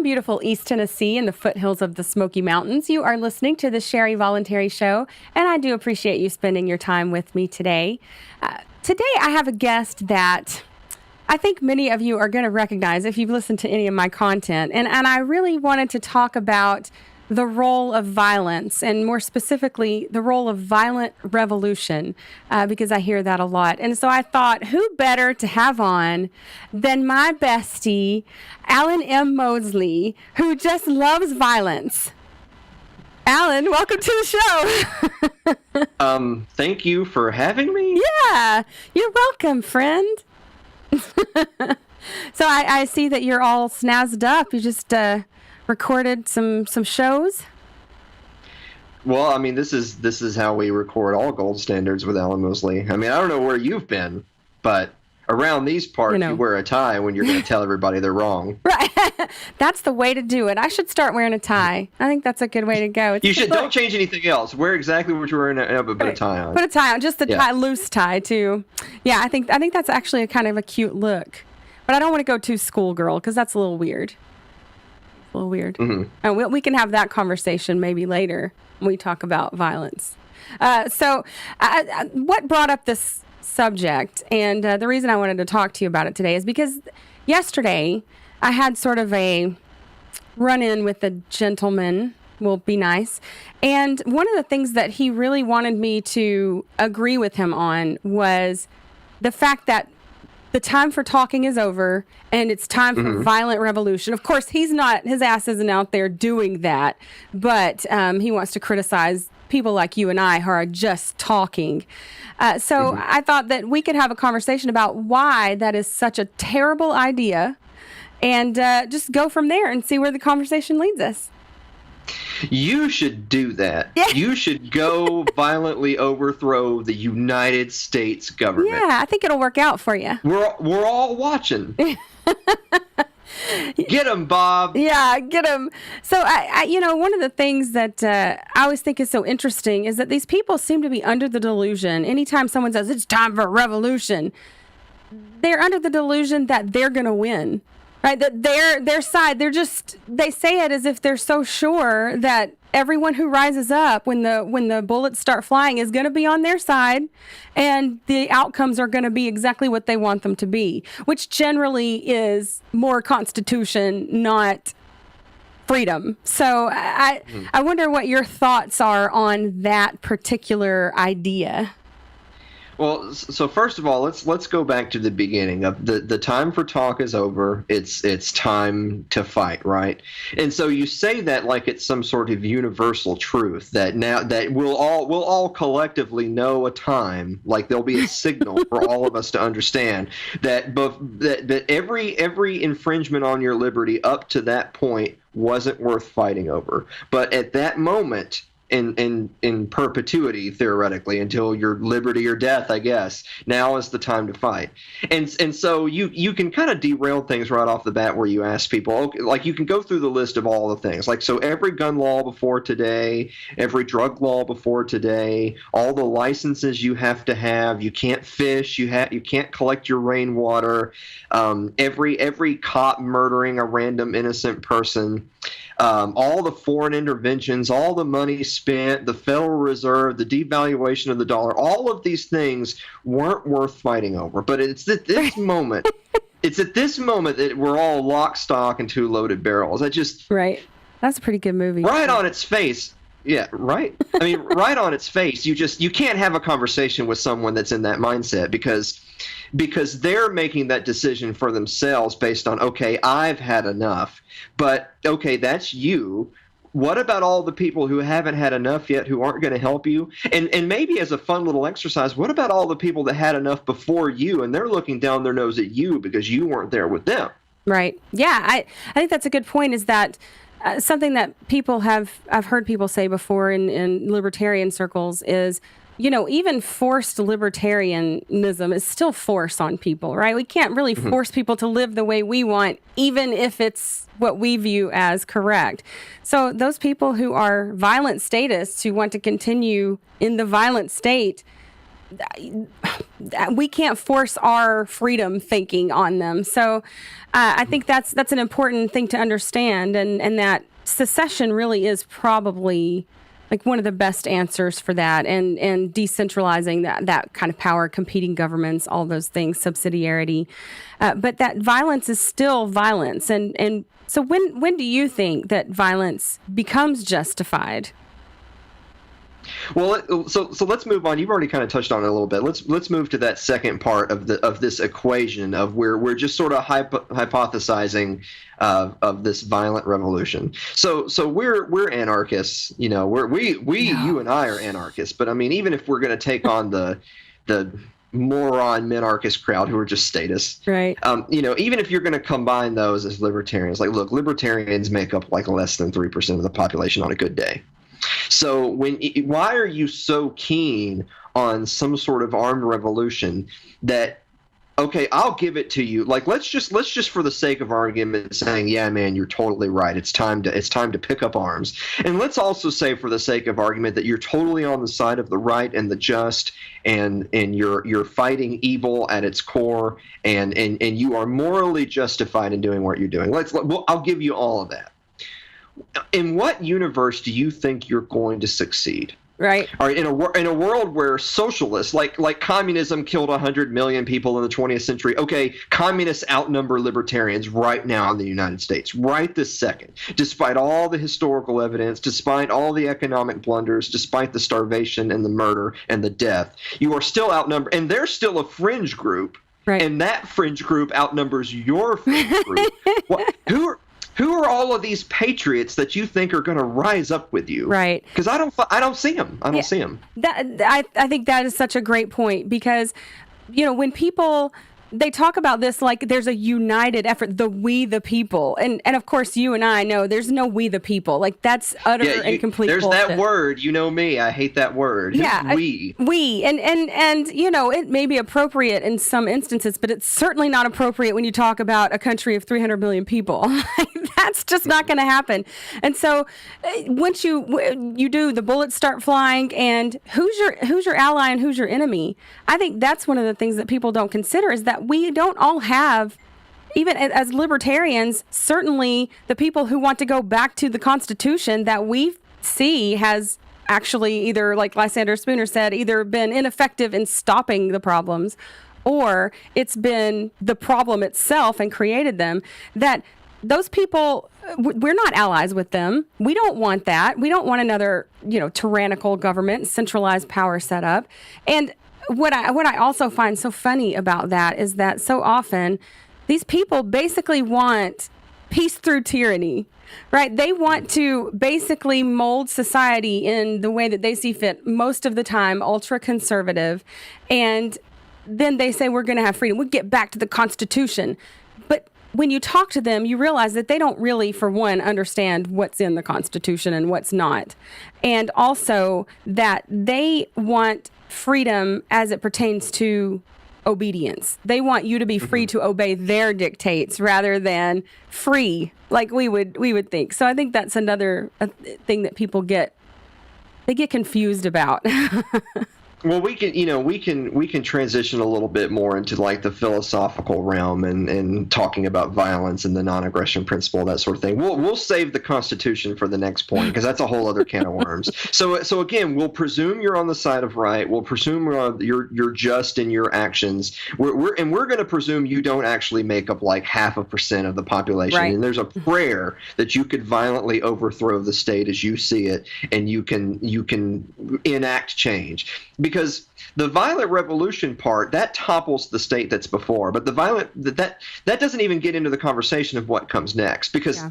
beautiful East Tennessee in the foothills of the Smoky Mountains. You are listening to the Sherry Voluntary Show, and I do appreciate you spending your time with me today. Today, I have a guest that I think many of you are going to recognize if you've listened to any of my content, and I really wanted to talk about the role of violence, and more specifically, the role of violent revolution, because I hear that a lot. And so I thought, who better to have on than my bestie, Alan M. Mosley, who just loves violence. Alan, welcome to the show. Thank you for having me. Yeah, you're welcome, friend. So I see that you're all snazzed up. You just recorded some shows. Well, I mean, this is how we record all Gold Standards with Alan Mosley. I mean, I don't know where you've been, but around these parts, you wear a tie when you're going to tell everybody they're wrong. Right. That's the way to do it. I should start wearing a tie. I think that's a good way to go. You should. Don't change anything else. Wear exactly what you're wearing, but put a tie on. Put a tie on. Just the tie, loose tie, too. Yeah, I think that's actually a kind of a cute look. But I don't want to go too schoolgirl, because that's a little weird. Mm-hmm. And we can have that conversation maybe later when we talk about violence. So what brought up this subject, and the reason I wanted to talk to you about it today is because yesterday I had sort of a run-in with a gentleman, will be nice, and one of the things that he really wanted me to agree with him on was the fact that the time for talking is over, and it's time for violent revolution. Of course, his ass isn't out there doing that, but he wants to criticize people like you and I who are just talking. So I thought that we could have a conversation about why that is such a terrible idea, and just go from there and see where the conversation leads us. You should do that. Yeah. You should go violently overthrow the United States government. Yeah, I think it'll work out for you. We're all watching. Get him, Bob. Yeah, get him. So, I one of the things that I always think is so interesting is that these people seem to be under the delusion. Anytime someone says it's time for a revolution, they're under the delusion that they're going to win. Right, that their side, they say it as if they're so sure that everyone who rises up when the bullets start flying is going to be on their side, and the outcomes are going to be exactly what they want them to be, which generally is more constitution, not freedom. So I wonder what your thoughts are on that particular idea. Well, so first of all, let's go back to the beginning of the time for talk is over. It's time to fight, right? And so you say that like it's some sort of universal truth that now that we'll all collectively know a time, like there'll be a signal for all of us to understand that that every infringement on your liberty up to that point wasn't worth fighting over. But at that moment, in perpetuity, theoretically, until your liberty or death, I guess. Now is the time to fight. And so you can kind of derail things right off the bat where you ask people, okay, like you can go through the list of all the things. Like, so every gun law before today, every drug law before today, all the licenses you have to have, you can't fish, you can't collect your rainwater, every cop murdering a random innocent person, all the foreign interventions, all the money spent, the Federal Reserve, the devaluation of the dollar, all of these things weren't worth fighting over. But it's at this moment, that we're all lock, stock, and two loaded barrels. Right. That's a pretty good movie. Right on its face. Yeah, right. I mean, right on its face, you can't have a conversation with someone that's in that mindset because they're making that decision for themselves based on, okay, I've had enough. But, okay, that's you. What about all the people who haven't had enough yet, who aren't going to help you? And maybe as a fun little exercise, what about all the people that had enough before you, and they're looking down their nose at you because you weren't there with them? Right. Yeah, I think that's a good point, is that something that I've heard people say before in libertarian circles is, even forced libertarianism is still force on people, right? We can't really force people to live the way we want, even if it's what we view as correct. So those people who are violent statists, who want to continue in the violent state, we can't force our freedom thinking on them. So I think that's an important thing to understand, and that secession really is probably like one of the best answers for that, and decentralizing that kind of power, competing governments, all those things, subsidiarity. But that violence is still violence. And so when do you think that violence becomes justified? Well, so let's move on. You've already kind of touched on it a little bit. Let's move to that second part of this equation of where we're just sort of hypothesizing of this violent revolution. So we're anarchists, you know. You and I are anarchists. But I mean, even if we're going to take on the moron minarchist crowd who are just statists, right? You know, even if you're going to combine those as libertarians, like, look, libertarians make up like less than 3% of the population on a good day. So why are you so keen on some sort of armed revolution that, okay, I'll give it to you. Like, let's just for the sake of argument saying, yeah, man, you're totally right. It's time to pick up arms. And let's also say for the sake of argument that you're totally on the side of the right and the just, and you're fighting evil at its core, and you are morally justified in doing what you're doing. I'll give you all of that. In what universe do you think you're going to succeed? Right. All right. In a world where socialists, like communism, killed 100 million people in the 20th century. Okay, communists outnumber libertarians right now in the United States, right this second, despite all the historical evidence, despite all the economic blunders, despite the starvation and the murder and the death. You are still outnumbered, and they're still a fringe group. Right. And that fringe group outnumbers your fringe group. Who are all of these patriots that you think are going to rise up with you? Right. Because I don't see them. I don't see them. I think that is such a great point, because, you know, when people, they talk about this like there's a united effort, we the people. And of course, you and I know there's no we the people. Like, that's utter and complete there's bullshit. That word, you know me, I hate that word. Yeah, we. And you know, it may be appropriate in some instances, but it's certainly not appropriate when you talk about a country of 300 million people. That's just not going to happen. And so once you do, the bullets start flying, and who's your ally and who's your enemy? I think that's one of the things that people don't consider, is that we don't all have, even as libertarians, certainly the people who want to go back to the Constitution that we see has actually either, like Lysander Spooner said, either been ineffective in stopping the problems, or it's been the problem itself and created them, that those people, we're not allies with them. We don't want that. We don't want another, you know, tyrannical government, centralized power setup. And what I also find so funny about that is that so often these people basically want peace through tyranny, right? They want to basically mold society in the way that they see fit, most of the time ultra conservative. And then they say, we're going to have freedom. We'll get back to the Constitution. But when you talk to them, you realize that they don't really, for one, understand what's in the Constitution and what's not. And also that they want freedom as it pertains to obedience. They want you to be free to obey their dictates rather than free like we would think. So I think that's another thing that people get confused about. Well, we can transition a little bit more into like the philosophical realm and talking about violence and the non-aggression principle, that sort of thing. We'll save the Constitution for the next point, because that's a whole other can of worms. So again, we'll presume you're on the side of right. We'll presume you're just in your actions. We're going to presume you don't actually make up like 0.5% of the population. Right. And there's a prayer that you could violently overthrow the state as you see it, and you can enact change. Because the violent revolution part, that topples the state that's before, but the violent that doesn't even get into the conversation of what comes next. Because yeah.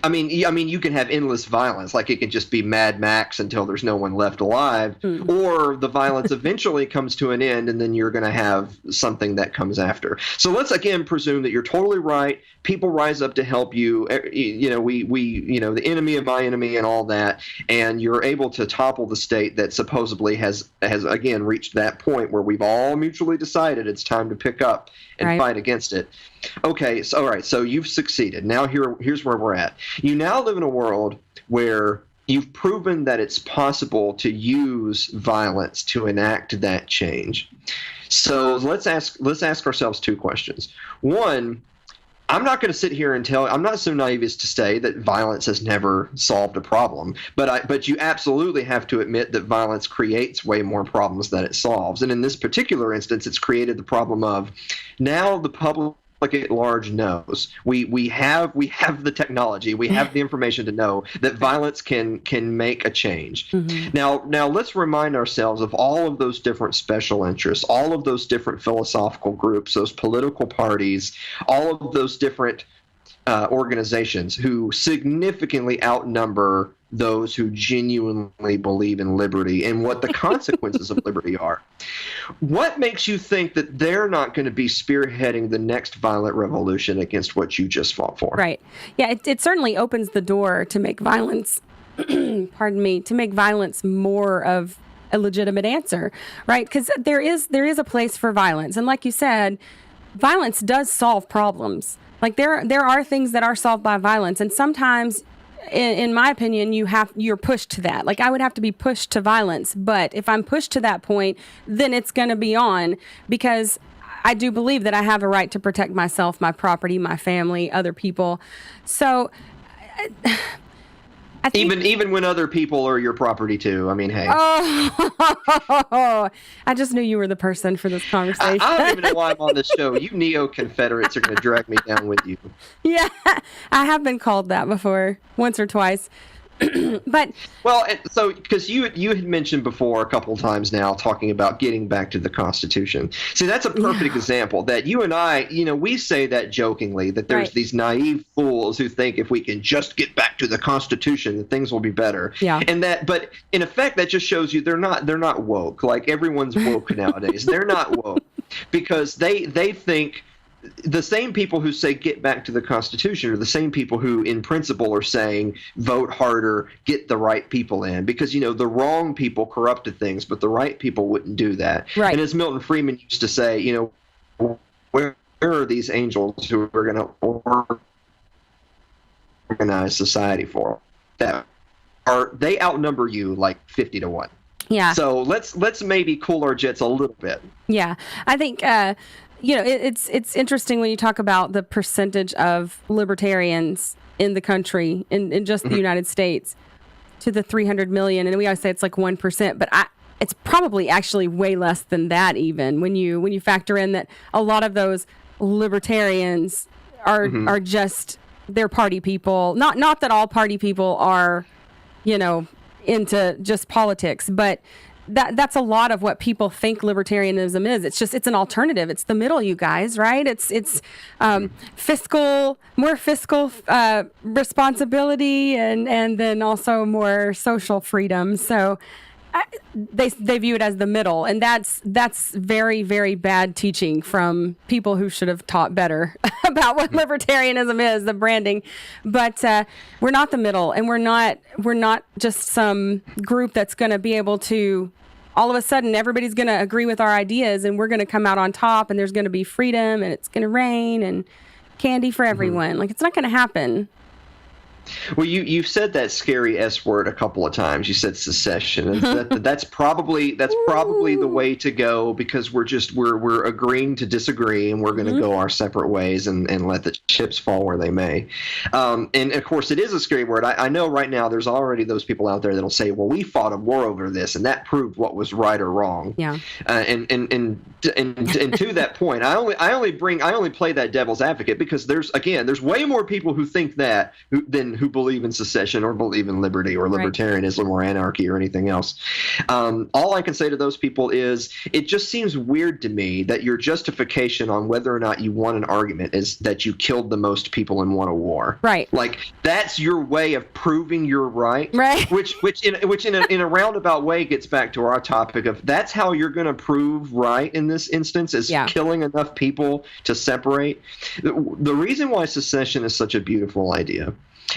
I mean you can have endless violence, like it can just be Mad Max until there's no one left alive, or the violence eventually comes to an end, and then you're going to have something that comes after. So let's again presume that you're totally right. People rise up to help you. You know, we the enemy of my enemy and all that, and you're able to topple the state that supposedly has again reached that point where we've all mutually decided it's time to pick up and fight against it. Okay, so all right, so you've succeeded. Now here's where we're at. You now live in a world where you've proven that it's possible to use violence to enact that change. So let's ask ourselves two questions. One, I'm not going to sit here and I'm not so naive as to say that violence has never solved a problem, but you absolutely have to admit that violence creates way more problems than it solves. And in this particular instance, it's created the problem of now the public at large knows we have the technology, we have the information to know that violence can make a change. Now let's remind ourselves of all of those different special interests, all of those different philosophical groups, those political parties, all of those different organizations who significantly outnumber those who genuinely believe in liberty and what the consequences of liberty are. What makes you think that they're not going to be spearheading the next violent revolution against what you just fought for? Right. Yeah, it certainly opens the door to make violence, pardon me, to make violence more of a legitimate answer, right? Because there is a place for violence. And like you said, violence does solve problems. Like there are things that are solved by violence. And sometimes, in my opinion, you're pushed to that. Like I would have to be pushed to violence, but if I'm pushed to that point, then it's going to be on, because I do believe that I have a right to protect myself, my property, my family, other people. So I think, even when other people are your property too. I mean, hey. Oh, I just knew you were the person for this conversation. I don't even know why I'm on this show. You neo-Confederates are going to drag me down with you. Yeah, I have been called that before, once or twice. But well, so because you had mentioned before a couple of times now talking about getting back to the Constitution. See, that's a perfect example that you and I, we say that jokingly, that there's these naive fools who think if we can just get back to the Constitution, that things will be better. Yeah. But in effect, that just shows you they're not woke. Like everyone's woke nowadays. They're not woke because they think. The same people who say get back to the Constitution are the same people who in principle are saying vote harder, get the right people in, because the wrong people corrupted things, but the right people wouldn't do that. Right. And as Milton Friedman used to say, where are these angels who are going to organize society for that? They outnumber you like 50-1. Yeah. So let's maybe cool our jets a little bit. Yeah, I think it's interesting when you talk about the percentage of libertarians in the country, in just the United States, to the 300 million, and we always say it's like 1%, but it's probably actually way less than that even when you factor in that a lot of those libertarians are just they're party people. Not that all party people are, into just politics, but that's a lot of what people think libertarianism is. It's an alternative. It's the middle, you guys, right? It's more fiscal responsibility and then also more social freedom. So they view it as the middle, and that's very, very bad teaching from people who should have taught better about what libertarianism is, the branding. But we're not the middle, and we're not just some group that's going to be able to all of a sudden everybody's going to agree with our ideas and we're going to come out on top and there's going to be freedom and it's going to rain and candy for everyone. Like, it's not going to happen. Well, you've said that scary S word a couple of times. You said secession. That's probably the way to go, because we're agreeing to disagree and we're going to go our separate ways and let the chips fall where they may. And of course, it is a scary word. I know right now there's already those people out there that'll say, "Well, we fought a war over this, and that proved what was right or wrong." Yeah. And to that point, I only play that devil's advocate because there's way more people who think that than who believe in secession or believe in liberty or libertarianism or anarchy or anything else. All I can say to those people is it just seems weird to me that your justification on whether or not you won an argument is that you killed the most people and won a war. Right. Like, that's your way of proving you're right. Right. Which in a roundabout way gets back to our topic of that's how you're going to prove right in this instance, is killing enough people to separate. The reason why secession is such a beautiful idea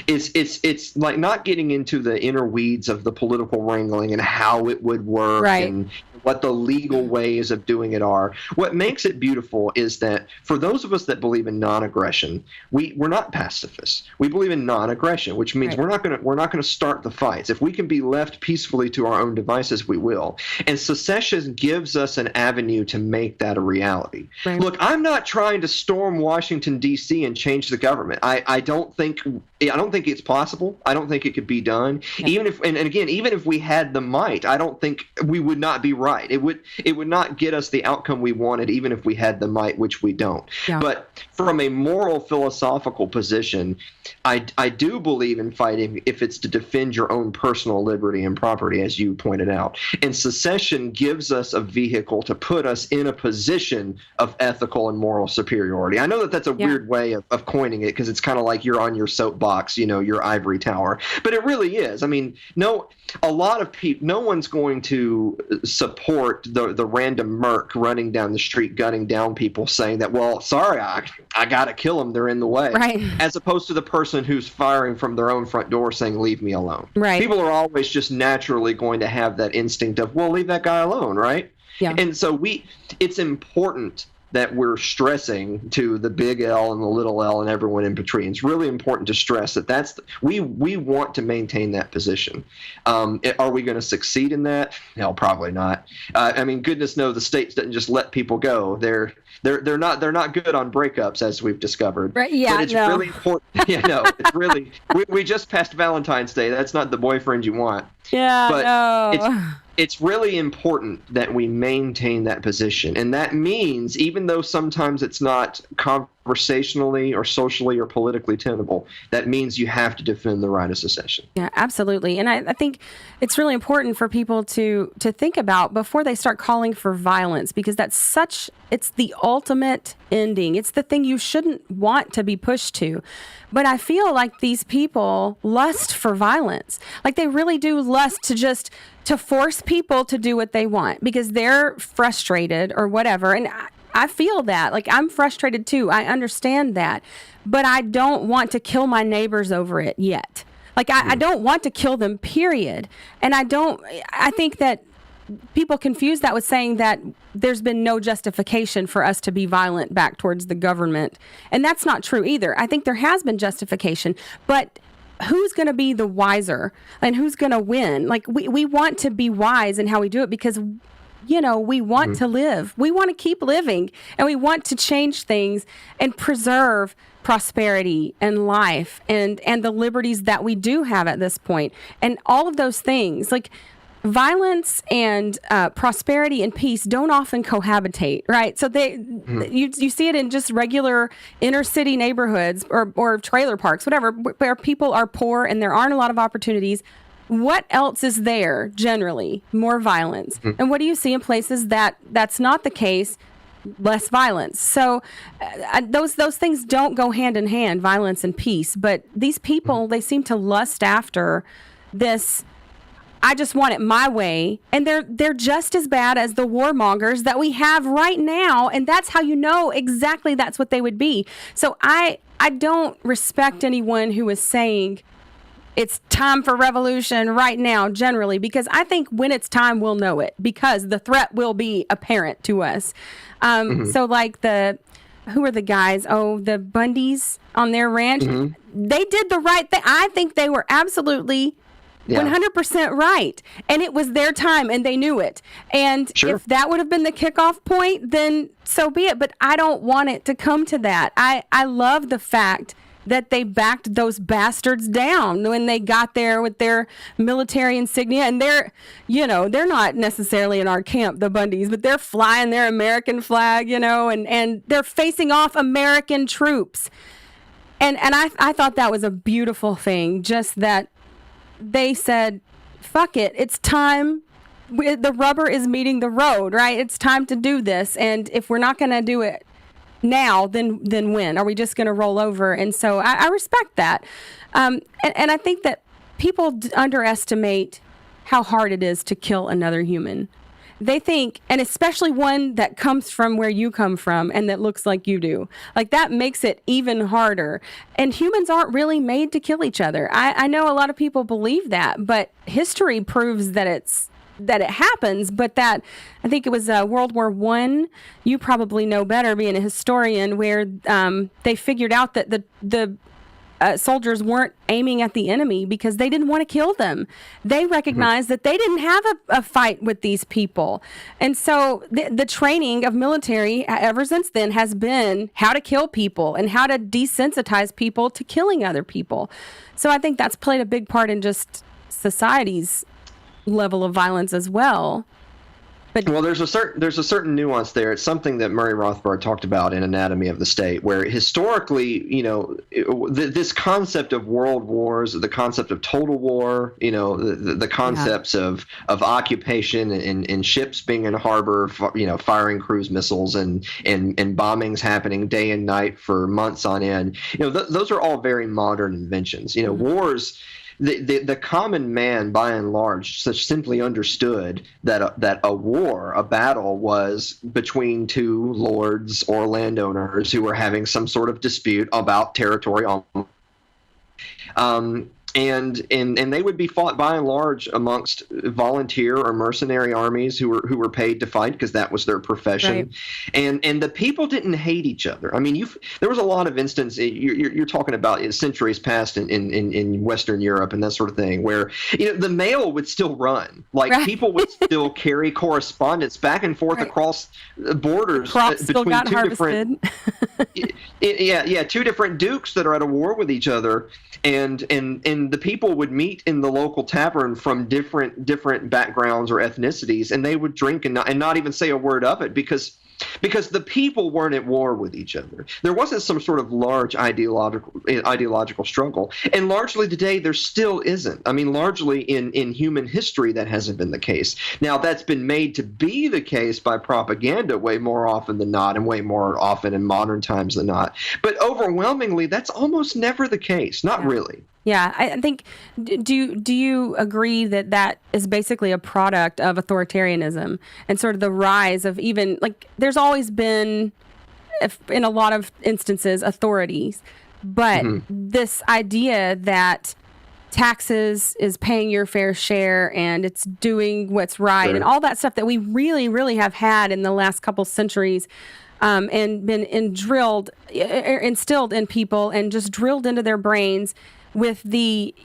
it's like not getting into the inner weeds of the political wrangling and how it would work and what the legal ways of doing it are. What makes it beautiful is that for those of us that believe in non-aggression, we're not pacifists. We believe in non-aggression, which means we're not going to start the fights. If we can be left peacefully to our own devices, we will. And secession gives us an avenue to make that a reality. Right. Look, I'm not trying to storm Washington D.C. and change the government. I don't think it's possible. I don't think it could be done. Yeah. Even if we had the might, I don't think we would not be right. It would not get us the outcome we wanted, even if we had the might, which we don't. Yeah. But from a moral, philosophical position, I do believe in fighting if it's to defend your own personal liberty and property, as you pointed out. And secession gives us a vehicle to put us in a position of ethical and moral superiority. I know that that's a weird way of coining it, because it's kind of like you're on your soapbox, your ivory tower. But it really is. I mean, no one's going to support the random merc running down the street gunning down people saying that, well, sorry, I got to kill them, they're in the way. Right. As opposed to the person who's firing from their own front door saying, leave me alone. Right. People are always just naturally going to have that instinct of, well, leave that guy alone, right? Yeah. And so it's important that we're stressing to the big L and the little L and everyone in between. It's really important to stress that we want to maintain that position. Are we going to succeed in that? No, probably not. I mean, goodness knows the states didn't just let people go. They're not good on breakups, as we've discovered. Right? Yeah. But it's really important. Yeah, no, it's really. We just passed Valentine's Day. That's not the boyfriend you want. Yeah. But no. It's really important that we maintain that position. And that means, even though sometimes it's not conversationally or socially or politically tenable, that means you have to defend the right of secession. Yeah, absolutely. And I think it's really important for people to think about before they start calling for violence, because it's the ultimate ending. It's the thing you shouldn't want to be pushed to. But I feel like these people lust for violence. Like they really do lust to force people to do what they want because they're frustrated or whatever. And I feel that. Like, I'm frustrated too. I understand that. But I don't want to kill my neighbors over it yet. Like, I don't want to kill them, period. And I think that people confuse that with saying that there's been no justification for us to be violent back towards the government. And that's not true either. I think there has been justification, but who's going to be the wiser and who's going to win? Like, we want to be wise in how we do it because, we want to live. We want to keep living, and we want to change things and preserve prosperity and life and the liberties that we do have at this point. And all of those things, like violence and prosperity and peace, don't often cohabitate, right? So you see it in just regular inner city neighborhoods or trailer parks, whatever, where people are poor and there aren't a lot of opportunities. What else is there generally? More violence. And what do you see in places that's not the case? Less violence. So those things don't go hand in hand, violence and peace. But these people, they seem to lust after this. I just want it my way. And they're just as bad as the warmongers that we have right now. And that's how you know exactly that's what they would be. So I don't respect anyone who is saying it's time for revolution right now, generally, because I think when it's time, we'll know it because the threat will be apparent to us. So like who are the guys? Oh, the Bundys on their ranch. They did the right thing. I think they were absolutely 100% right. And it was their time and they knew it. And if that would have been the kickoff point, then so be it. But I don't want it to come to that. I love the fact that they backed those bastards down when they got there with their military insignia. And they're not necessarily in our camp, the Bundys, but they're flying their American flag, and they're facing off American troops. And I thought that was a beautiful thing, just that they said, fuck it, it's time. The rubber is meeting the road, right? It's time to do this. And if we're not going to do it now, then when? Are we just going to roll over? And so I respect that. And I think that people underestimate how hard it is to kill another human. They think, and especially one that comes from where you come from and that looks like you do, like that makes it even harder. And humans aren't really made to kill each other. I know a lot of people believe that, but history proves that it's that it happens, but that I think it was World War I. You probably know better, being a historian, where they figured out that the soldiers weren't aiming at the enemy because they didn't want to kill them. They recognized that they didn't have a fight with these people. And so the training of military ever since then has been how to kill people and how to desensitize people to killing other people. So I think that's played a big part in just society's level of violence as well. But well, there's a certain nuance there. It's something that Murray Rothbard talked about in Anatomy of the State, where historically, this concept of world wars, the concept of total war, the concepts of occupation and ships being in harbor, firing cruise missiles and bombings happening day and night for months on end. Those are all very modern inventions. Wars. The common man, by and large, simply understood that a war, a battle, was between two lords or landowners who were having some sort of dispute about territory. And they would be fought by and large amongst volunteer or mercenary armies who were paid to fight because that was their profession, right. And the people didn't hate each other. I mean, there was a lot of instances you're talking about centuries past in Western Europe and that sort of thing, where the mail would still run, like right. People would still carry correspondence back and forth right. across borders between two different two different dukes that are at a war with each other. And the people would meet in the local tavern from different backgrounds or ethnicities, and they would drink and not even say a word of it because the people weren't at war with each other. There wasn't some sort of large ideological struggle, and largely today there still isn't. I mean, largely in human history that hasn't been the case. Now that's been made to be the case by propaganda way more often than not, and way more often in modern times than not. But overwhelmingly, that's almost never the case. Not really. Yeah, I think, do you agree that is basically a product of authoritarianism and sort of the rise of even, like, there's always been, in a lot of instances, authorities, but this idea that taxes is paying your fair share and it's doing what's right and all that stuff that we really, really have had in the last couple centuries, and been instilled in people and just drilled into their brains with the,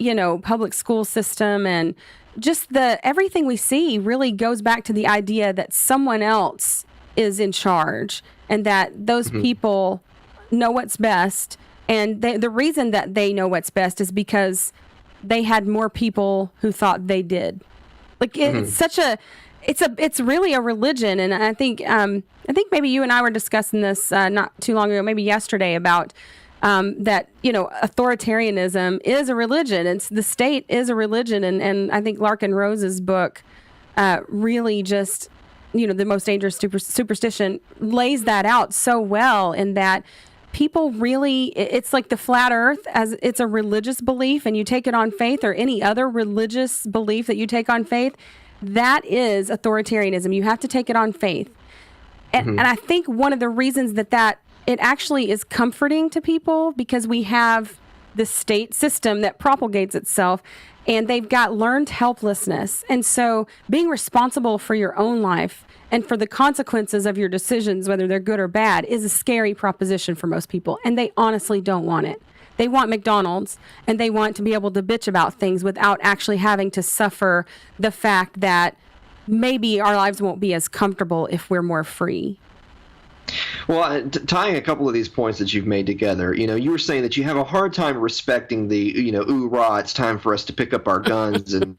public school system, and just everything we see really goes back to the idea that someone else is in charge and that those people know what's best. And the reason that they know what's best is because they had more people who thought they did. Like it's really a religion. And I think maybe you and I were discussing this not too long ago, maybe yesterday, about that, authoritarianism is a religion. The state is a religion. And I think Larkin Rose's book really just, The Most Dangerous Superstition lays that out so well, in that people really, it's like the flat earth, as it's a religious belief and you take it on faith, or any other religious belief that you take on faith, that is authoritarianism. You have to take it on faith. And I think one of the reasons that it actually is comforting to people, because we have the state system that propagates itself and they've got learned helplessness. And so being responsible for your own life and for the consequences of your decisions, whether they're good or bad, is a scary proposition for most people. And they honestly don't want it. They want McDonald's and they want to be able to bitch about things without actually having to suffer the fact that maybe our lives won't be as comfortable if we're more free. Well, tying a couple of these points that you've made together, you were saying that you have a hard time respecting the, ooh, rah, it's time for us to pick up our guns and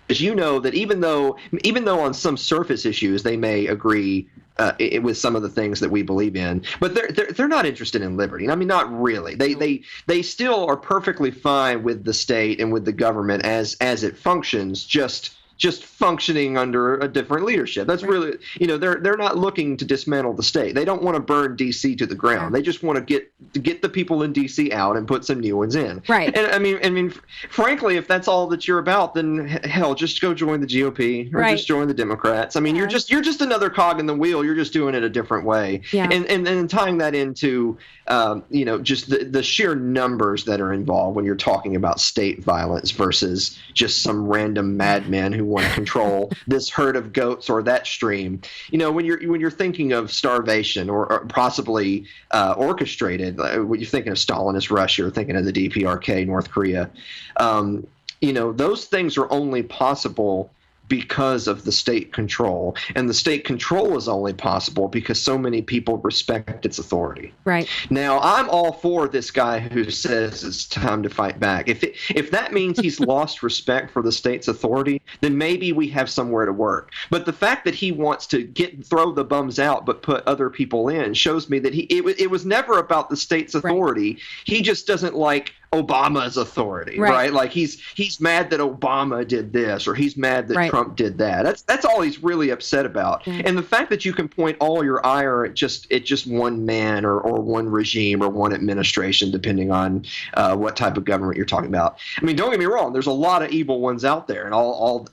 as that even though on some surface issues they may agree with some of the things that we believe in, but they're not interested in liberty. I mean, not really. They still are perfectly fine with the state and with the government as it functions, just just functioning under a different leadership. That's really, they're not looking to dismantle the state. They don't want to burn DC to the ground. They just want to get the people in DC out and put some new ones in. Right. And I mean, frankly, if that's all that you're about, then hell, just go join the GOP or just join the Democrats. I mean, you're just another cog in the wheel. You're just doing it a different way. Yeah. And tying that into just the sheer numbers that are involved when you're talking about state violence versus just some random madman who want to control this herd of goats or that stream. When you're thinking of starvation or possibly orchestrated, when you're thinking of Stalinist Russia or thinking of the DPRK, North Korea, those things are only possible because of the state control. And the state control is only possible because so many people respect its authority. Right. Now, I'm all for this guy who says it's time to fight back. If that means he's lost respect for the state's authority, then maybe we have somewhere to work. But the fact that he wants to throw the bums out but put other people in shows me that it was never about the state's authority. Right. He just doesn't like Obama's authority, right? Like he's mad that Obama did this, or he's mad that Trump did that. That's all he's really upset about. And the fact that you can point all your ire at just one man or one regime or one administration, depending on what type of government you're talking about. I mean, don't get me wrong. There's a lot of evil ones out there, and all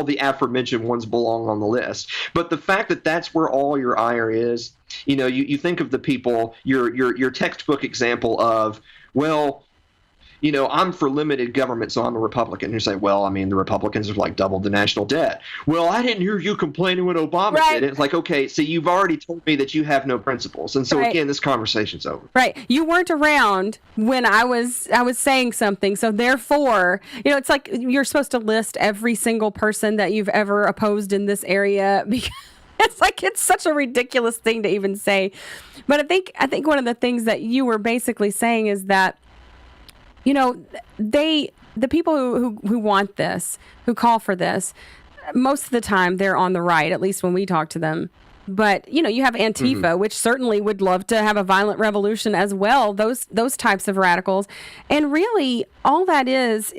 the aforementioned ones belong on the list. But the fact that that's where all your ire is, you think of the people, your textbook example of, well, I'm for limited government, so I'm a Republican. You say, well, I mean, the Republicans have like doubled the national debt. Well, I didn't hear you complaining when Obama did it. It's like, okay, so you've already told me that you have no principles. And so again, this conversation's over. Right. You weren't around when I was saying something. So therefore, it's like you're supposed to list every single person that you've ever opposed in this area because it's such a ridiculous thing to even say. But I think one of the things that you were basically saying is that the people who want this, who call for this, most of the time they're on the right, at least when we talk to them. But, you have Antifa, which certainly would love to have a violent revolution as well, those types of radicals. And really, all that is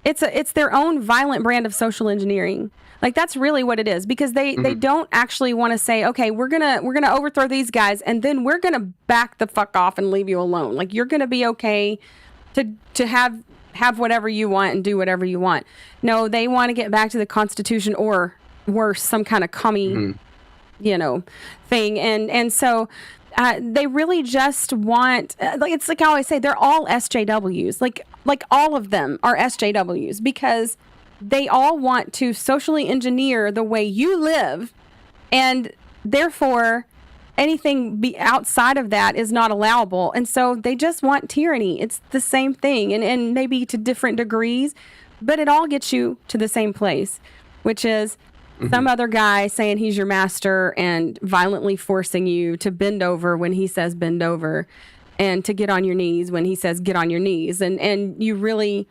it's their own violent brand of social engineering. Like, that's really what it is, because they don't actually want to say, okay, we're gonna overthrow these guys, and then we're gonna back the fuck off and leave you alone. Like, you're gonna be okay to have whatever you want and do whatever you want. No, they want to get back to the Constitution or worse, some kind of commie, thing. And so they really just want, it's like I always say, they're all SJWs. Like all of them are SJWs because they all want to socially engineer the way you live, and therefore anything outside of that is not allowable. And so they just want tyranny. It's the same thing, and maybe to different degrees, but it all gets you to the same place, which is some other guy saying he's your master and violently forcing you to bend over when he says bend over, and to get on your knees when he says get on your knees. And you really,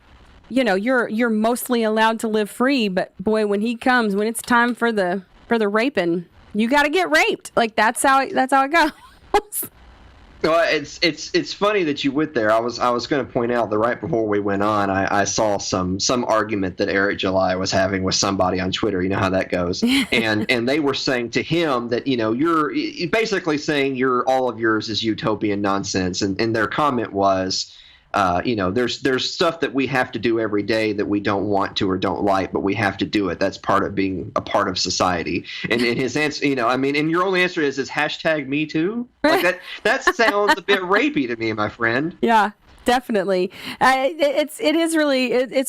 you're mostly allowed to live free, but boy, when he comes, when it's time for the raping, you got to get raped. Like, that's how it goes. Well, it's funny that you went there. I was going to point out that right before we went on, I saw some argument that Eric July was having with somebody on Twitter. You know how that goes. And they were saying to him that, you're basically saying all of yours is utopian nonsense. And their comment was, there's stuff that we have to do every day that we don't want to or don't like, but we have to do it. That's part of being a part of society. And his answer, and your only answer is hashtag me too. Like that sounds a bit rapey to me, my friend. Yeah, definitely. It's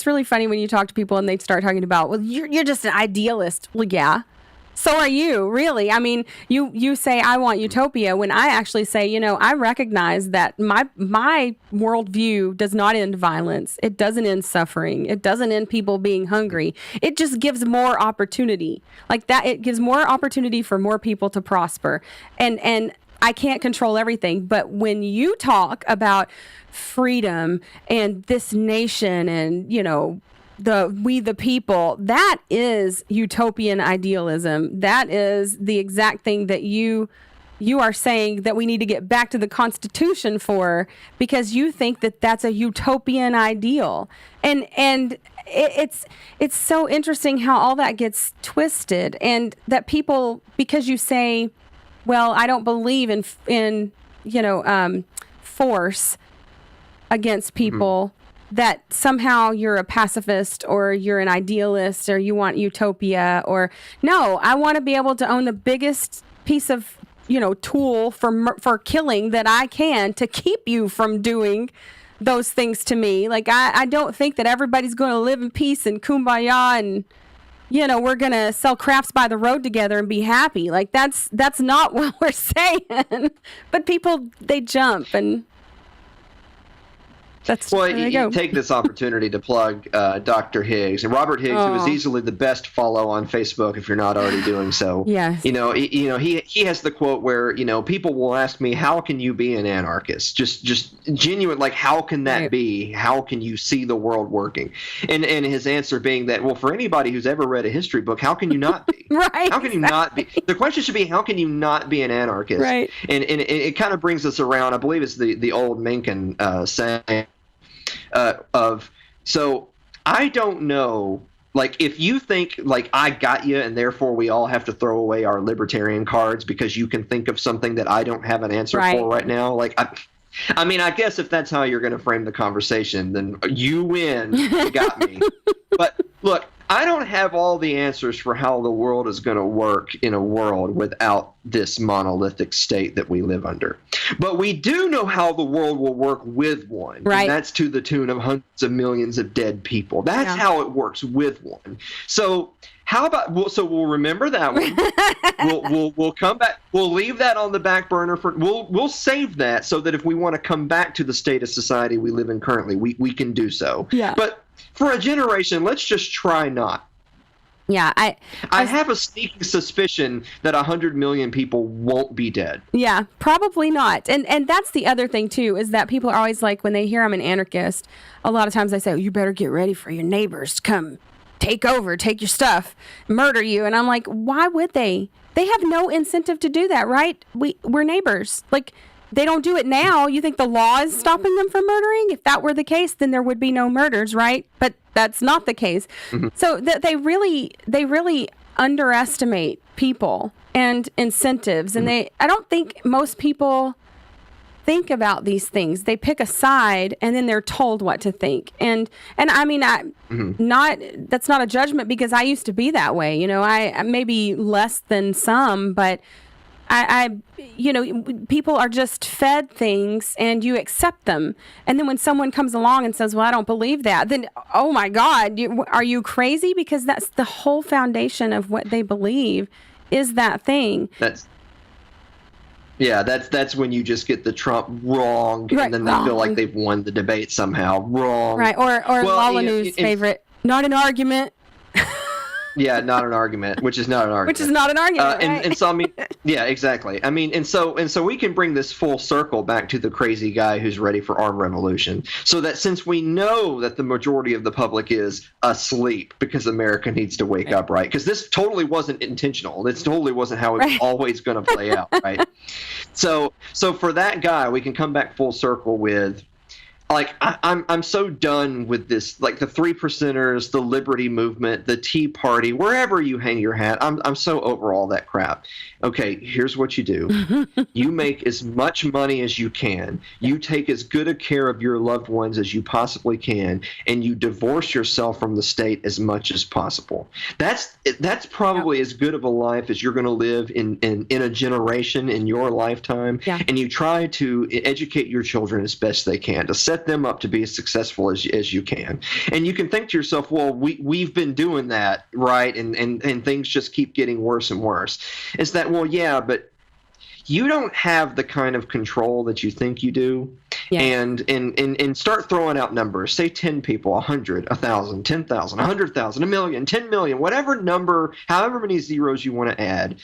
really funny when you talk to people and they start talking about, well, you're just an idealist. Well, yeah. So are you, really? I mean, you say, I want utopia, when I actually say, I recognize that my worldview does not end violence. It doesn't end suffering. It doesn't end people being hungry. It just gives more opportunity. Like that, it gives more opportunity for more people to prosper. And I can't control everything, but when you talk about freedom and this nation and, we the people, that is utopian idealism. That is the exact thing that you you are saying that we need to get back to the Constitution for, because you think that that's a utopian ideal. And it's so interesting how all that gets twisted, and that people, because you say, well, I don't believe in force against people, that somehow you're a pacifist or you're an idealist or you want utopia. Or no, I want to be able to own the biggest piece of tool for killing that I can, to keep you from doing those things to me. Like, I don't think that everybody's going to live in peace and kumbaya and we're going to sell crafts by the road together and be happy. Like, that's not what we're saying. But people, they jump, and well, you take this opportunity to plug Dr. Higgs and Robert Higgs, who is easily the best follow on Facebook if you're not already doing so. Yes. He has the quote where people will ask me, how can you be an anarchist? Just genuine, like, how can that be? How can you see the world working? And his answer being that, well, for anybody who's ever read a history book, how can you not be? Right. How can you not be? The question should be, how can you not be an anarchist? Right. And it kind of brings us around. I believe it's the old Mencken saying. So I don't know, like, if you think like I got you and therefore we all have to throw away our libertarian cards because you can think of something that I don't have an answer for right now. Like, I mean, I guess if that's how you're going to frame the conversation, then you win. You got me. But look, I don't have all the answers for how the world is going to work in a world without this monolithic state that we live under. But we do know how the world will work with one. Right. And that's to the tune of hundreds of millions of dead people. That's how it works with one. So how about we'll remember that one. We'll come back. We'll leave that on the back burner for we'll save that so that if we want to come back to the state of society we live in currently, we can do so. Yeah. But for a generation, let's just try not. Yeah, I have a sneaking suspicion that 100 million people won't be dead. Yeah, probably not. And that's the other thing, too, is that people are always like, when they hear I'm an anarchist, a lot of times they say, oh, you better get ready for your neighbors to come take over, take your stuff, murder you. And I'm like, why would they? They have no incentive to do that, right? We're neighbors. Like, they don't do it now. You think the law is stopping them from murdering? If that were the case, then there would be no murders, right? But that's not the case. Mm-hmm. So they really underestimate people and incentives. And I don't think most people think about these things. They pick a side and then they're told what to think. And I mean, that's not a judgment, because I used to be that way. I maybe less than some, but people are just fed things and you accept them. And then when someone comes along and says, well, I don't believe that, then, oh my God, are you crazy? Because that's the whole foundation of what they believe is that thing. That's when you just get the Trump wrong, and then they feel like they've won the debate somehow. Wrong. Right. Or Lalanu's favorite, not an argument. Yeah, not an argument, which is not an argument. Which is not an argument, right? And so, I mean, yeah, exactly. I mean, and so we can bring this full circle back to the crazy guy who's ready for armed revolution. So that since we know that the majority of the public is asleep because America needs to wake up, right? Because this totally wasn't intentional. This totally wasn't how it was always going to play out, right? So for that guy, we can come back full circle with, like, I'm so done with this, like the 3%ers, the Liberty Movement, the Tea Party, wherever you hang your hat. I'm so over all that crap. Okay, here's what you do. You make as much money as you can. You take as good a care of your loved ones as you possibly can, and you divorce yourself from the state as much as possible. That's probably as good of a life as you're going to live in a generation in your lifetime. Yeah. And you try to educate your children as best they can, to set them up to be as successful as you can. And you can think to yourself, well, we've been doing that, right? And things just keep getting worse and worse. It's that, well, yeah, but you don't have the kind of control that you think you do. Yeah. And start throwing out numbers. Say 10 people, 100, 1,000, 10,000, 100,000, a million, 10 million, whatever number, however many zeros you want to add.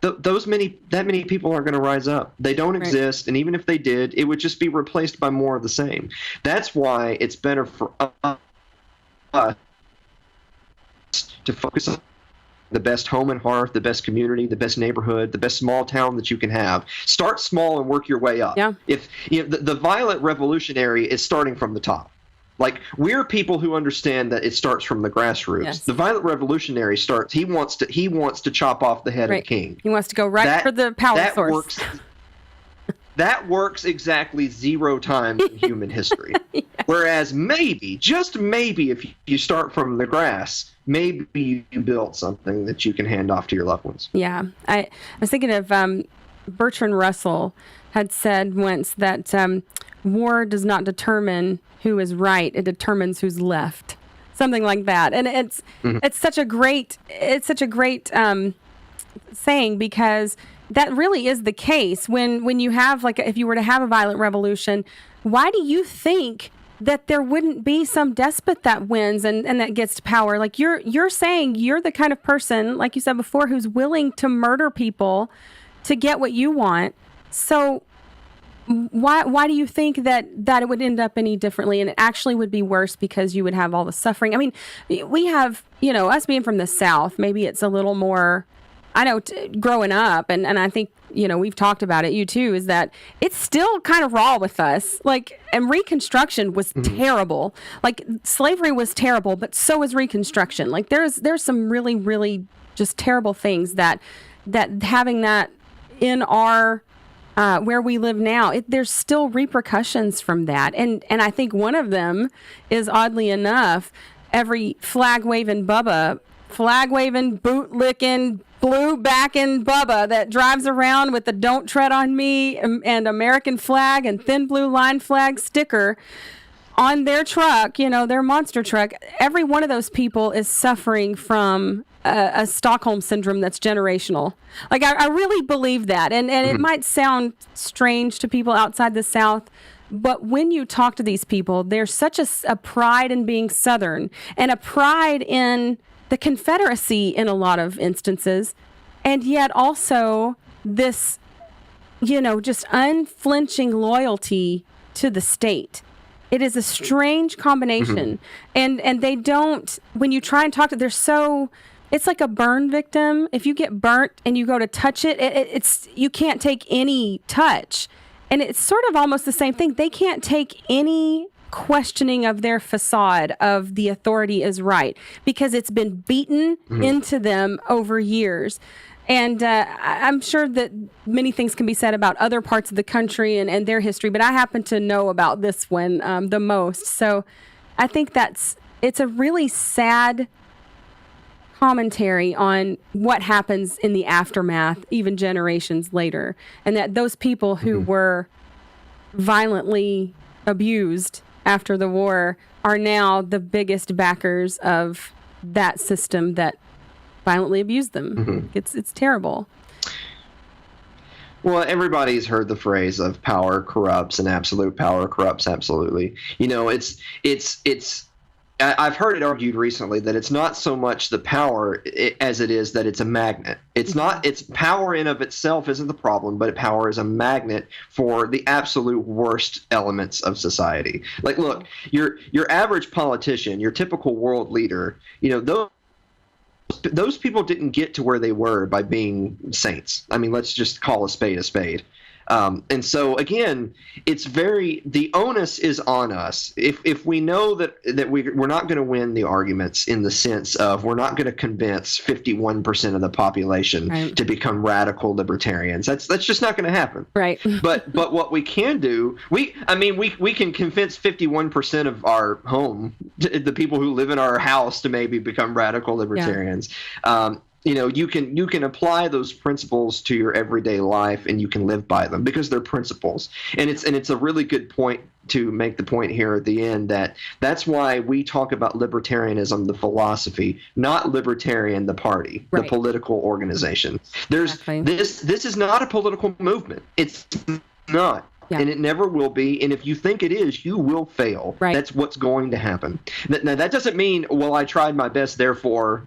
That many people aren't going to rise up. They don't exist, and even if they did, it would just be replaced by more of the same. That's why it's better for us to focus on the best home and hearth, the best community, the best neighborhood, the best small town that you can have. Start small and work your way up. Yeah. If the violent revolutionary is starting from the top. Like, we're people who understand that it starts from the grassroots. Yes. The violent revolutionary starts. He wants to chop off the head of the king. He wants to go for the power source. That works exactly 0 times in human history. Yeah. Whereas maybe, just maybe, if you start from the grass, maybe you build something that you can hand off to your loved ones. Yeah. I was thinking of Bertrand Russell had said once that war does not determine who is right, it determines who's left. Something like that. And it's such a great saying, because that really is the case. When you have, like, if you were to have a violent revolution, why do you think that there wouldn't be some despot that wins and that gets to power? Like, you're saying you're the kind of person, like you said before, who's willing to murder people to get what you want. So why do you think that it would end up any differently, and it actually would be worse because you would have all the suffering? I mean, we have, us being from the South, maybe it's a little more, I know, growing up, and I think, we've talked about it, you too, is that it's still kind of raw with us. Like, and Reconstruction was terrible. Like, slavery was terrible, but so was Reconstruction. Like, there's some really, really just terrible things that having that in our where we live now, there's still repercussions from that. And I think one of them is, oddly enough, every flag-waving, boot-licking, blue-backing Bubba that drives around with the "Don't Tread on Me" and American flag and thin blue line flag sticker on their truck, their monster truck. Every one of those people is suffering from a Stockholm syndrome that's generational. Like, I really believe that. And it might sound strange to people outside the South, but when you talk to these people, there's such a pride in being Southern and a pride in the Confederacy in a lot of instances, and yet also this, just unflinching loyalty to the state. It is a strange combination. And they don't, when you try and talk to, it's like a burn victim. If you get burnt and you go to touch it, it's you can't take any touch. And it's sort of almost the same thing. They can't take any questioning of their facade of the authority is right, because it's been beaten into them over years. And I'm sure that many things can be said about other parts of the country and their history, but I happen to know about this one the most. So I think it's a really sad commentary on what happens in the aftermath, even generations later, and that those people who were violently abused after the war are now the biggest backers of that system that violently abused them. It's terrible. Well, everybody's heard the phrase of power corrupts and absolute power corrupts absolutely. I've heard it argued recently that it's not so much the power as it is that it's a magnet. It's power in of itself isn't the problem, but power is a magnet for the absolute worst elements of society. Like, look, your average politician, your typical world leader, those people didn't get to where they were by being saints. I mean, let's just call a spade a spade. And so again, the onus is on us. If we know that we're not going to win the arguments in the sense of we're not going to convince 51% of the population to become radical libertarians, that's just not going to happen. Right. But what we can do, we can convince 51% of our home, the people who live in our house, to maybe become radical libertarians. Yeah. You can apply those principles to your everyday life, and you can live by them because they're principles. And it's a really good point to make the point here at the end that's why we talk about libertarianism, the philosophy, not libertarian, the party, the political organization. This is not a political movement. It's not. Yeah. And it never will be. And if you think it is, you will fail. Right. That's what's going to happen. Now, that doesn't mean, well, I tried my best, therefore,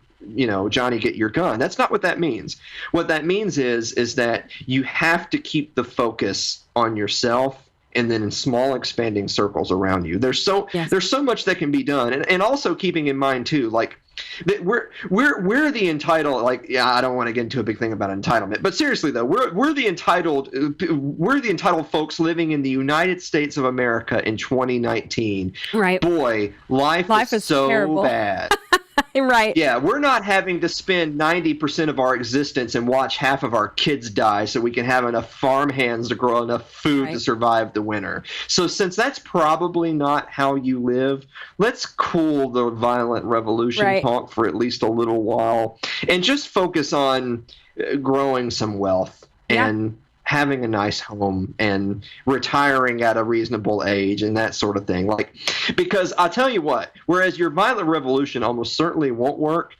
Johnny, get your gun. That's not what that means. What that means is that you have to keep the focus on yourself and then in small expanding circles around you. There's so much that can be done. And also keeping in mind, too, like, That we're the entitled, like, yeah, I don't want to get into a big thing about entitlement, but seriously though, we're the entitled folks living in the United States of America in 2019. Right. Boy, life is so terrible. bad. Right. Yeah, we're not having to spend 90% of our existence and watch half of our kids die so we can have enough farm hands to grow enough food to survive the winter. So since that's probably not how you live, let's cool the violent revolution talk for at least a little while and just focus on growing some wealth and having a nice home and retiring at a reasonable age and that sort of thing. Like, because I'll tell you what, whereas your violent revolution almost certainly won't work,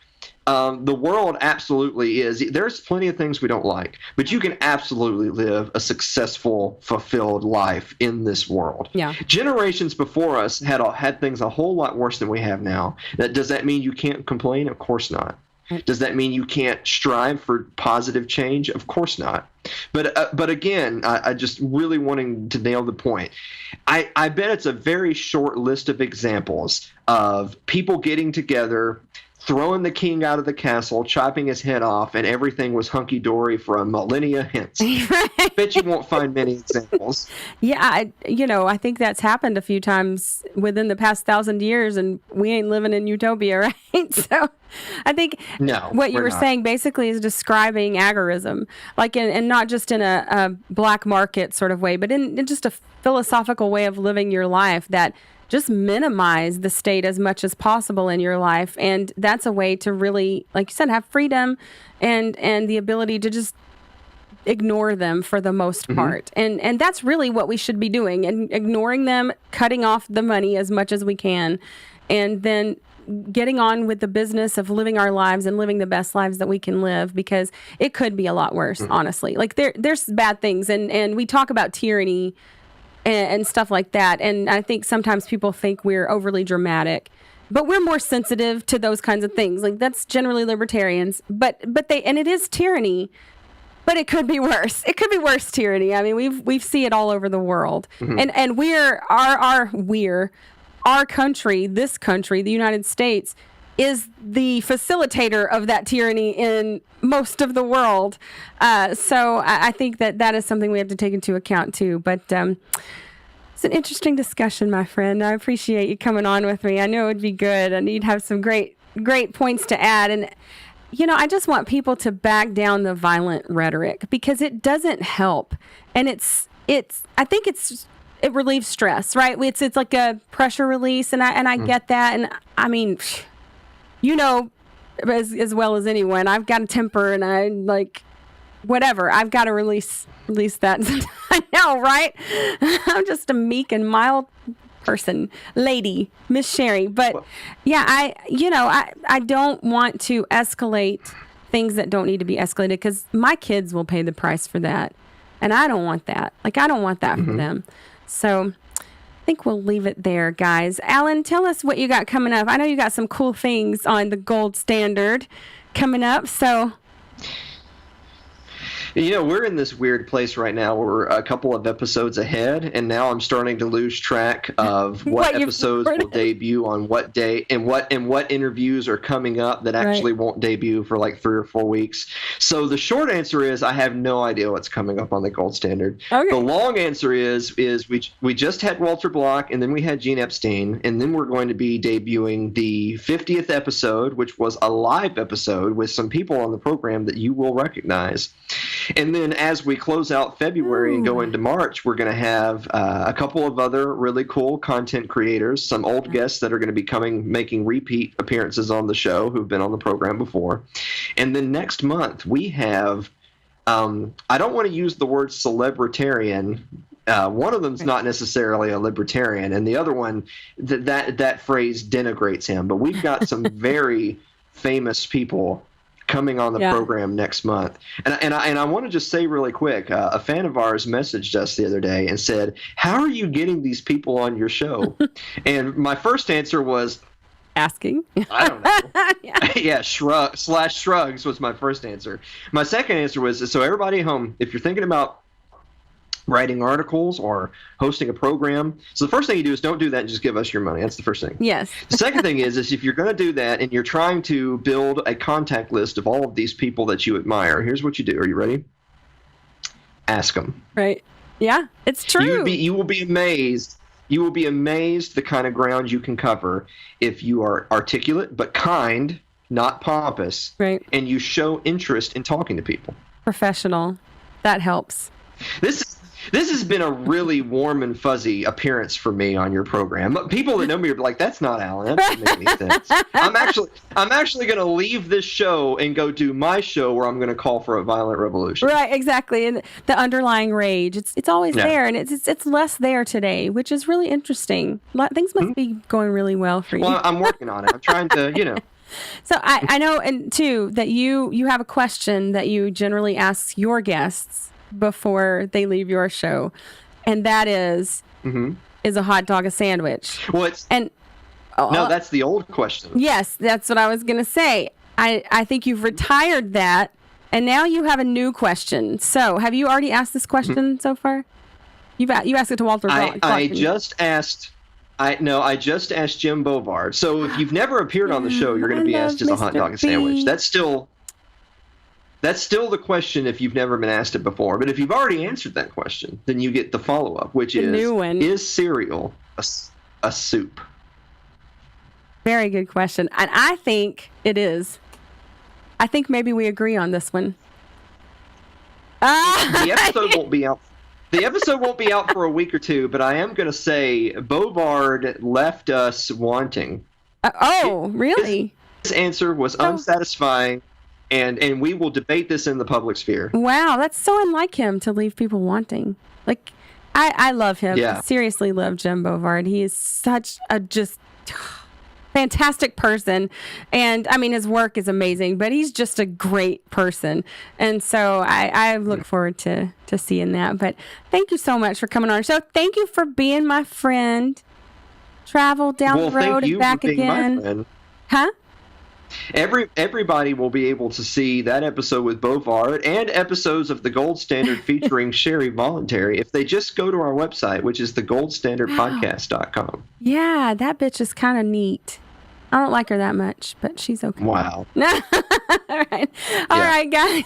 the world absolutely is. There's plenty of things we don't like, but you can absolutely live a successful, fulfilled life in this world. Yeah. Generations before us had things a whole lot worse than we have now. Does that mean you can't complain? Of course not. Does that mean you can't strive for positive change? Of course not. But again, I just really wanting to nail the point. I bet it's a very short list of examples of people getting together, throwing the king out of the castle, chopping his head off, and everything was hunky-dory for a millennia hence. Bet you won't find many examples. Yeah, I think that's happened a few times within the past 1,000 years, and we ain't living in utopia, right? So I think what you were saying basically is describing agorism, like and not just in a black market sort of way, but in just a philosophical way of living your life that just minimize the state as much as possible in your life. And that's a way to really, like you said, have freedom and the ability to just ignore them for the most part. And that's really what we should be doing, and ignoring them, cutting off the money as much as we can, and then getting on with the business of living our lives and living the best lives that we can live, because it could be a lot worse, honestly. Like there's bad things, and we talk about tyranny and stuff like that. And I think sometimes people think we're overly dramatic, but we're more sensitive to those kinds of things. Like that's generally libertarians, but it is tyranny, but it could be worse. It could be worse tyranny. I mean, we've seen it all over the world, and our country, this country, the United States, is the facilitator of that tyranny in most of the world. So I think that is something we have to take into account too. But it's an interesting discussion, my friend. I appreciate you coming on with me. I know it would be good, and you'd have some great points to add. And I just want people to back down the violent rhetoric, because it doesn't help. And I think it relieves stress, right? It's like a pressure release, and I get that. And I mean, as well as anyone, I've got a temper, and I like whatever. I've got to release that. I know, right? I'm just a meek and mild person, lady, Miss Sherry. But yeah, I don't want to escalate things that don't need to be escalated, because my kids will pay the price for that, and I don't want that. Like, I don't want that for them. So I think we'll leave it there, guys. Alan, tell us what you got coming up. I know you got some cool things on the Gold Standard coming up, so... We're in this weird place right now where we're a couple of episodes ahead, and now I'm starting to lose track of what episodes will debut on what day, and what interviews are coming up that actually won't debut for like 3 or 4 weeks. So the short answer is I have no idea what's coming up on the Gold Standard. Okay. The long answer is we just had Walter Block, and then we had Gene Epstein, and then we're going to be debuting the 50th episode, which was a live episode with some people on the program that you will recognize. And then as we close out February and go into March, we're going to have a couple of other really cool content creators, some old guests that are going to be making repeat appearances on the show who've been on the program before. And then next month we have, I don't want to use the word celebritarian. One of them's not necessarily a libertarian, and the other one, that phrase denigrates him. But we've got some very famous people coming on the program next month. And I want to just say really quick, a fan of ours messaged us the other day and said, how are you getting these people on your show? And my first answer was, asking. I don't know. Yeah, shrugs was my first answer. My second answer was, so everybody at home, if you're thinking about writing articles or hosting a program. So the first thing you do is don't do that and just give us your money. That's the first thing. Yes. The second thing is if you're going to do that and you're trying to build a contact list of all of these people that you admire, here's what you do. Are you ready? Ask them. Right. Yeah, it's true. You will be amazed. You will be amazed the kind of ground you can cover if you are articulate but kind, not pompous, right, and you show interest in talking to people. Professional. That helps. This has been a really warm and fuzzy appearance for me on your program. People that know me are like, "That's not Alan. That doesn't make any sense." I'm actually going to leave this show and go do my show where I'm going to call for a violent revolution. Right, exactly. And the underlying rage, it's always there, and it's less there today, which is really interesting. Things must be going really well for you. Well, I'm working on it. I'm trying to, So I know, and too, that you have a question that you generally ask your guests before they leave your show, and that is a hot dog a sandwich? Well, no, that's the old question. Yes, that's what I was going to say. I think you've retired that, and now you have a new question. So have you already asked this question so far? You asked it to Walter Clark. I just asked Jim Bovard. So if you've never appeared on the show, you're going to be asked as a hot dog a sandwich. That's still the question if you've never been asked it before. But if you've already answered that question, then you get the follow-up, which is, new one. Is cereal a soup? Very good question. And I think it is. I think maybe we agree on this one. The episode won't be out. The episode won't be out for a week or two, but I am going to say Bovard left us wanting. Really? His answer was unsatisfying. And we will debate this in the public sphere. Wow, that's so unlike him to leave people wanting. Like, I love him. Yeah. I seriously love Jim Bovard. He is such a just fantastic person. And, I mean, his work is amazing, but he's just a great person. And so I look forward to seeing that. But thank you so much for coming on our show. Thank you for being my friend. Travel down the road and back again. My friend. Huh? Everybody will be able to see that episode with Bovard and episodes of The Gold Standard featuring Sherry Voluntary if they just go to our website, which is thegoldstandardpodcast.com. Yeah, that bitch is kind of neat. I don't like her that much, but she's okay. Wow. All right, guys.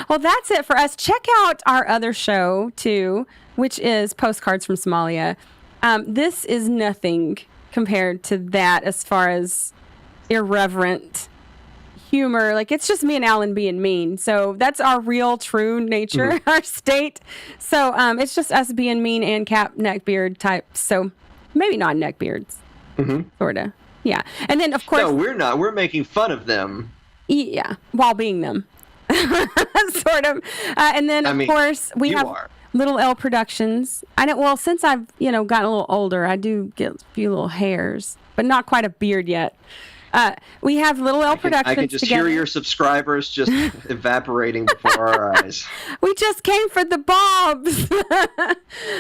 Well, that's it for us. Check out our other show, too, which is Postcards from Somalia. This is nothing compared to that as far as irreverent humor. Like, it's just me and Alan being mean. So that's our real, true nature, our state. So it's just us being mean and cap neckbeard types. So maybe not neckbeards. Sort of. Yeah. And then, of course... No, we're not. We're making fun of them. Yeah, while being them. Sort of. And then, of course, we have Little L Productions. I know, well, since I've, gotten a little older, I do get a few little hairs, but not quite a beard yet. We have Little L Productions. I can just hear your subscribers just evaporating before our eyes. We just came for the bobs.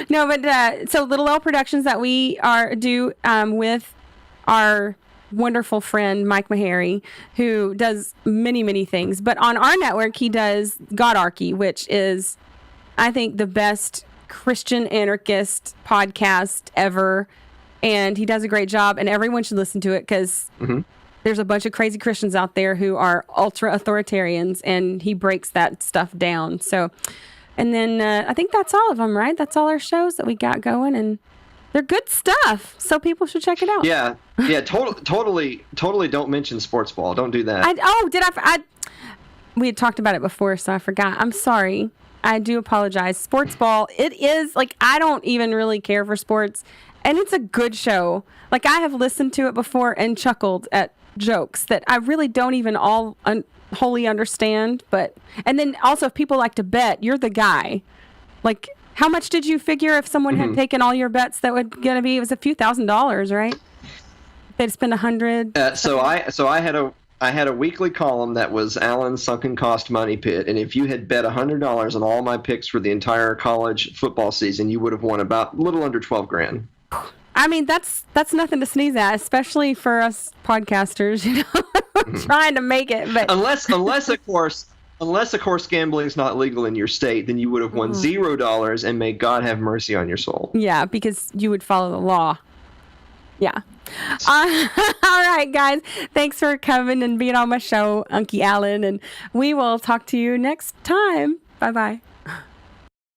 No, but so Little L Productions that we do with our wonderful friend Mike Meharry, who does many, many things. But on our network, he does Godarchy, which is, I think, the best Christian anarchist podcast ever. And he does a great job, and everyone should listen to it because there's a bunch of crazy Christians out there who are ultra authoritarians, and he breaks that stuff down. So, and then I think that's all of them, right? That's all our shows that we got going, and they're good stuff. So people should check it out. Yeah. Totally don't mention sports ball. Don't do that. We had talked about it before, so I forgot. I'm sorry. I do apologize. Sports ball, it is, like, I don't even really care for sports. And it's a good show. Like, I have listened to it before and chuckled at jokes that I really don't even wholly understand. And then also, if people like to bet, you're the guy. Like, how much did you figure if someone had taken all your bets that would going to be? It was a few $1,000s, right? They'd spend $100. So I had a weekly column that was Alan's Sunken Cost Money Pit, and if you had bet $100 on all my picks for the entire college football season, you would have won about a little under $12,000. I mean, that's nothing to sneeze at, especially for us podcasters, trying to make it. But unless of course Unless, of course, gambling is not legal in your state, then you would have won $0, and may God have mercy on your soul. Yeah, because you would follow the law. Yeah. All right, guys. Thanks for coming and being on my show, Unky Allen, and we will talk to you next time. Bye-bye.